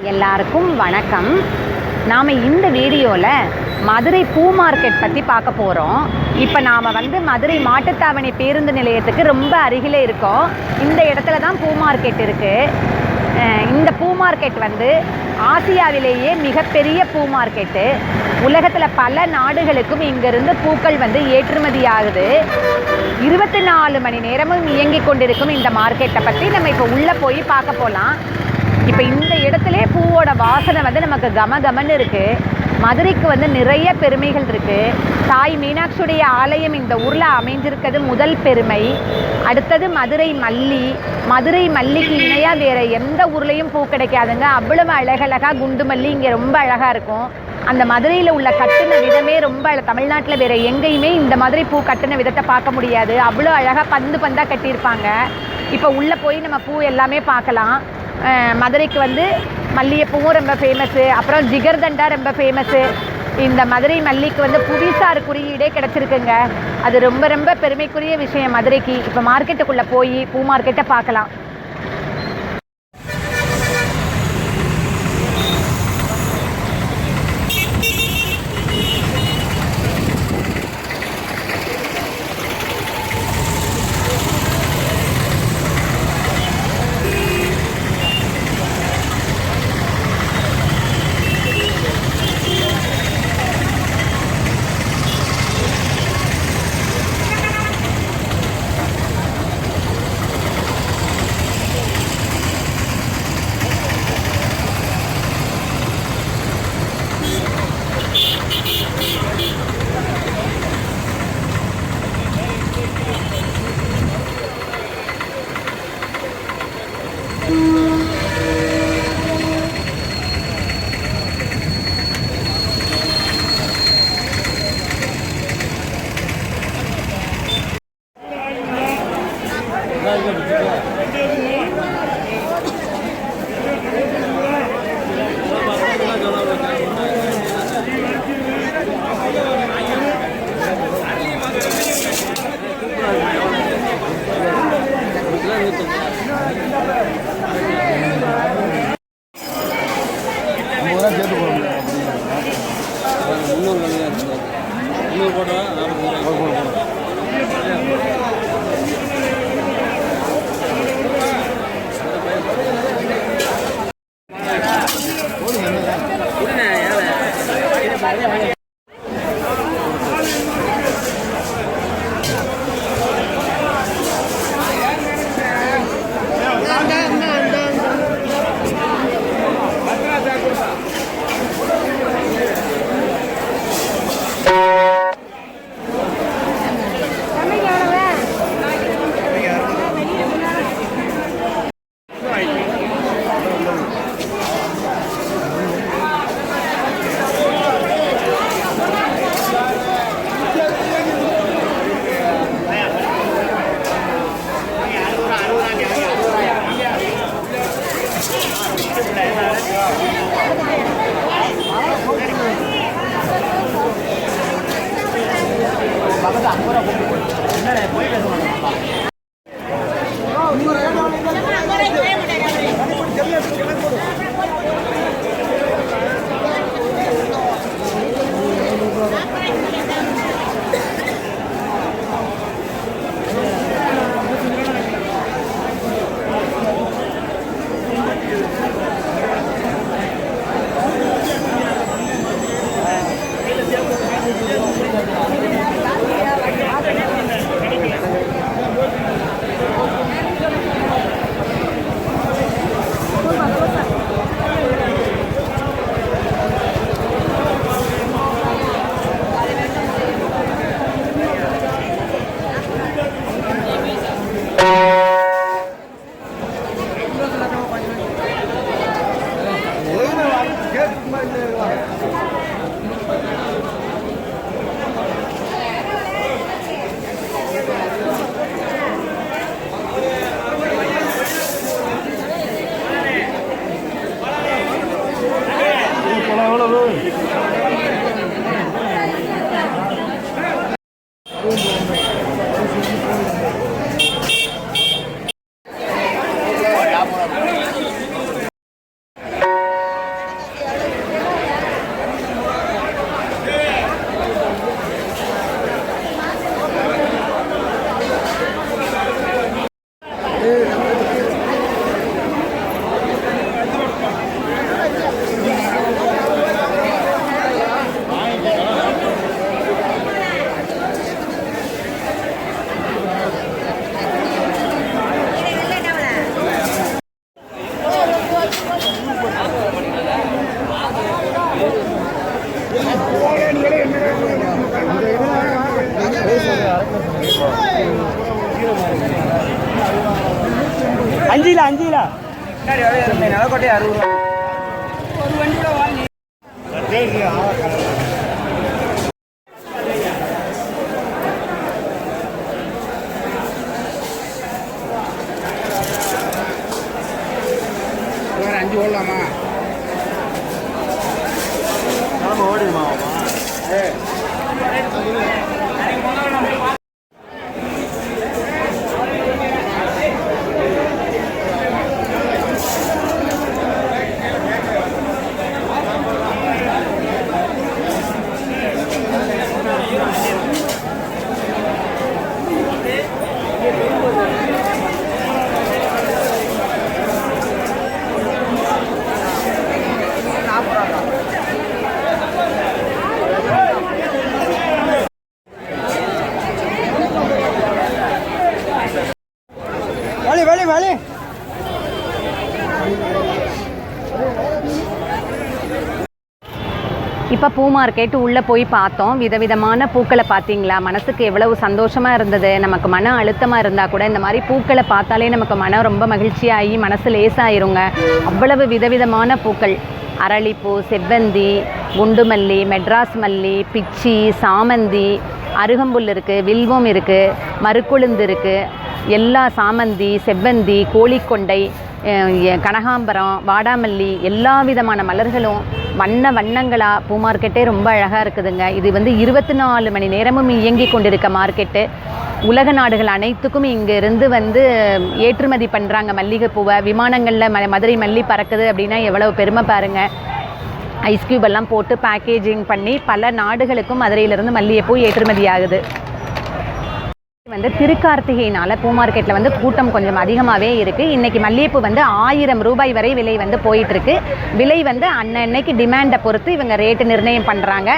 எல்லாருக்கும் வணக்கம். நாம் இந்த வீடியோவில் மதுரை பூ மார்க்கெட் பற்றி பார்க்க போகிறோம். இப்போ நாம் மதுரை மாட்டுத்தாவணி பேருந்து நிலையத்துக்கு ரொம்ப அருகில் இருக்கோம். இந்த இடத்துல தான் பூ மார்க்கெட் இருக்குது. இந்த பூ மார்க்கெட் ஆசியாவிலேயே மிகப்பெரிய பூ மார்க்கெட்டு. உலகத்தில் பல நாடுகளுக்கும் இங்கேருந்து பூக்கள் ஏற்றுமதி ஆகுது. 24 மணி நேரமும் இயங்கி கொண்டிருக்கும் இந்த மார்க்கெட்டை பற்றி நம்ம இப்போ உள்ளே போய் பார்க்க போகலாம். இப்போ இந்த இடத்துல பூவோட வாசனை நமக்கு கமகமன்னு இருக்குது. மதுரைக்கு நிறைய பெருமைகள் இருக்குது. தாய் மீனாட்சியுடைய ஆலயம் இந்த ஊரில் அமைஞ்சிருக்கிறது முதல் பெருமை. அடுத்தது மதுரை மல்லி. மதுரை மல்லிக்கு இணையாக வேறு எந்த ஊர்லேயும் பூ கிடைக்காதுங்க. அவ்வளவு அழகழகாக குண்டு மல்லி இங்கே ரொம்ப அழகாக இருக்கும். அந்த மதுரையில் உள்ள கட்டின விதமே ரொம்ப தமிழ்நாட்டில் வேறு எங்கேயுமே இந்த மாதிரி பூ கட்டின விதத்தை பார்க்க முடியாது. அவ்வளோ அழகாக பந்து பந்தாக கட்டியிருப்பாங்க. இப்போ உள்ளே போய் நம்ம பூ எல்லாமே பார்க்கலாம். மதுரைக்கு மல்லிகைப்பூவும் ரொம்ப ஃபேமஸ்ஸு. அப்புறம் ஜிகர்தண்டா ரொம்ப ஃபேமஸ்ஸு. இந்த மதுரை மல்லிக்கு புவிசார் குறியீடே கிடச்சிருக்குங்க. அது ரொம்ப ரொம்ப பெருமைக்குரிய விஷயம் மதுரைக்கு. இப்போ மார்க்கெட்டுக்குள்ளே போய் பூ மார்க்கெட்டை பார்க்கலாம். அஞ்சில நிலக்கோட்டை 60 ரூபா ஒரு வண்டியோட வாங்கி அஞ்சு ஓடலாமா ஓடிடுமா வாலே இப்போ பூ மார்க்கெட் உள்ளே போய் பார்த்தோம். விதவிதமான பூக்களை பார்த்தீங்களா? மனசுக்கு எவ்வளவு சந்தோஷமாக இருந்தது. நமக்கு மன அழுத்தமாக இருந்தால் கூட இந்த மாதிரி பூக்களை பார்த்தாலே நமக்கு மனம் ரொம்ப மகிழ்ச்சியாகி மனசு லேசாயிருங்க. அவ்வளவு விதவிதமான பூக்கள், அரளிப்பூ, செவ்வந்தி, குண்டுமல்லி, மெட்ராஸ் மல்லி, பிச்சி, சாமந்தி, அருகம்புல் இருக்குது, வில்வம் இருக்குது, மறுக்குழுந்து இருக்குது, எல்லா சாமந்தி, செவ்வந்தி, கோழிக்கொண்டை, கனகாம்பரம், வாடாமல்லி, எல்லா விதமான மலர்களும் வண்ண வண்ணங்களாக பூ மார்க்கெட்டே ரொம்ப அழகாக இருக்குதுங்க. இது வந்து 24 மணி நேரமும் இயங்கி கொண்டிருக்க மார்க்கெட்டு. உலக நாடுகள் அனைத்துக்கும் இங்கே இருந்து வந்து ஏற்றுமதி பண்ணுறாங்க மல்லிகைப்பூவை. விமானங்களில் மதுரை மல்லி பறக்குது அப்படின்னா எவ்வளோ பெருமை பாருங்கள். ஐஸ் க்யூப் எல்லாம் போட்டு பேக்கேஜிங் பண்ணி பல நாடுகளுக்கும் மதுரையிலேருந்து மல்லிகைப்பூ ஏற்றுமதி ஆகுது. வந்து திருக்கார்த்திகையினால் பூ மார்க்கெட்டில் வந்து கூட்டம் கொஞ்சம் அதிகமாகவே இருக்குது. இன்றைக்கி மல்லிகைப்பூ வந்து 1000 ரூபாய் வரை விலை வந்து போயிட்டுருக்கு. விலை வந்து அன்னன்னைக்கு டிமாண்டை பொறுத்து இவங்க ரேட்டு நிர்ணயம் பண்ணுறாங்க.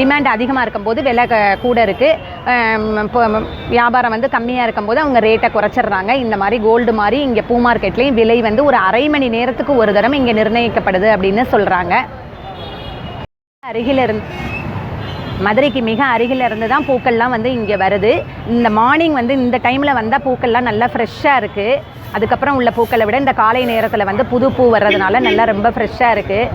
டிமாண்ட் அதிகமாக இருக்கும்போது விலை கூட இருக்குது. வியாபாரம் வந்து கம்மியாக இருக்கும்போது அவங்க ரேட்டை குறைச்சிட்றாங்க. இந்த மாதிரி கோல்டு மாதிரி இங்கே பூ மார்க்கெட்லேயும் விலை வந்து ஒரு அரை மணி நேரத்துக்கு ஒரு தரம் இங்கே நிர்ணயிக்கப்படுது அப்படின்னு சொல்கிறாங்க. அருகில் மதுரைக்கு மிக அருகில் இருந்து தான் பூக்கள்லாம் வந்து இங்கே வருது. இந்த மார்னிங் வந்து இந்த டைமில் வந்தால் பூக்கள்லாம் நல்லா ஃப்ரெஷ்ஷாக இருக்குது. அதுக்கப்புறம் உள்ள பூக்களை விட இந்த காலை நேரத்தில் வந்து புது பூ வர்றதுனால நல்லா ரொம்ப ஃப்ரெஷ்ஷாக இருக்குது.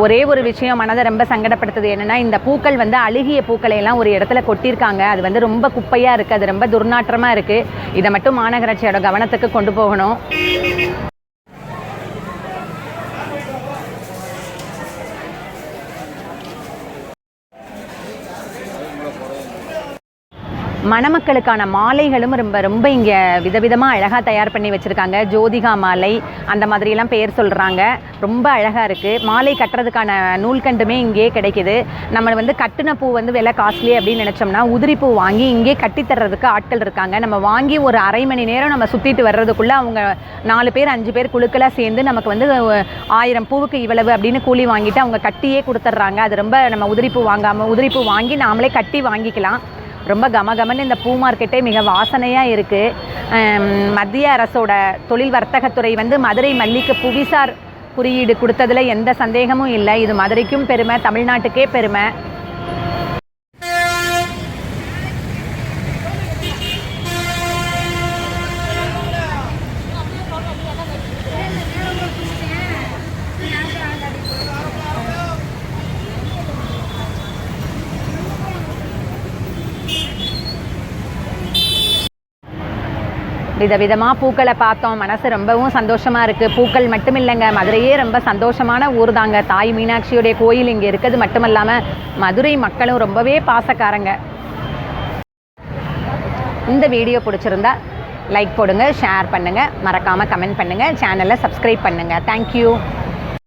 ஒரே ஒரு விஷயம் மனதை ரொம்ப சங்கடப்படுத்துது என்னென்னா, இந்த பூக்கள் வந்து அழுகிய பூக்களையெல்லாம் ஒரு இடத்துல கொட்டியிருக்காங்க. அது வந்து ரொம்ப குப்பையாக இருக்குது, அது ரொம்ப துர்நாற்றமாக இருக்குது. இதை மட்டும் மாநகராட்சியோட கவனத்துக்கு கொண்டு போகணும். மணமக்களுக்கான மாலைகளும் ரொம்ப ரொம்ப இங்கே விதவிதமாக அழகாக தயார் பண்ணி வச்சுருக்காங்க. ஜோதிகா மாலை அந்த மாதிரிலாம் பேர் சொல்கிறாங்க. ரொம்ப அழகாக இருக்குது. மாலை கட்டுறதுக்கான நூல்கண்டுமே இங்கே கிடைக்கிது. நம்ம வந்து கட்டின பூ வந்து விலை காஸ்ட்லி அப்படின்னு நினச்சோம்னா உதிரிப்பூ வாங்கி இங்கே கட்டித்தர்றதுக்கு ஆட்கள் இருக்காங்க. நம்ம வாங்கி ஒரு அரை மணி நேரம் நம்ம சுற்றிட்டு வர்றதுக்குள்ளே அவங்க 4 பேர் 5 பேர் குழுக்களாக சேர்ந்து நமக்கு வந்து 1000 பூவுக்கு இவ்வளவு அப்படின்னு கூலி வாங்கிட்டு அவங்க கட்டியே கொடுத்துட்றாங்க. அது ரொம்ப நம்ம உதிரிப்பூ வாங்கி நாமளே கட்டி வாங்கிக்கலாம். ரொம்ப கமகமன்னு இந்த பூ மார்க்கெட்டே மிக வாசனையாக இருக்குது. மத்திய அரசோட தொழில் வர்த்தகத்துறை வந்து மதுரை மல்லிக்கு புவிசார் குறியீடு கொடுத்ததில் எந்த சந்தேகமும் இல்லை. இது மதுரைக்கும் பெருமை, தமிழ்நாட்டுக்கே பெருமை. விதவிதமாக பூக்களை பார்த்தோம். மனசு ரொம்பவும் சந்தோஷமாக இருக்குது. பூக்கள் மட்டும் இல்லைங்க, மதுரையே ரொம்ப சந்தோஷமான ஊர் தாங்க. தாய் மீனாட்சியுடைய கோயில் இங்கே இருக்கிறது மட்டும் இல்லாமல் மதுரை மக்களும் ரொம்பவே பாசக்காரங்க. இந்த வீடியோ பிடிச்சிருந்தா லைக் போடுங்க, ஷேர் பண்ணுங்கள், மறக்காமல் கமெண்ட் பண்ணுங்கள், சேனலை சப்ஸ்கிரைப் பண்ணுங்கள். தேங்க்யூ.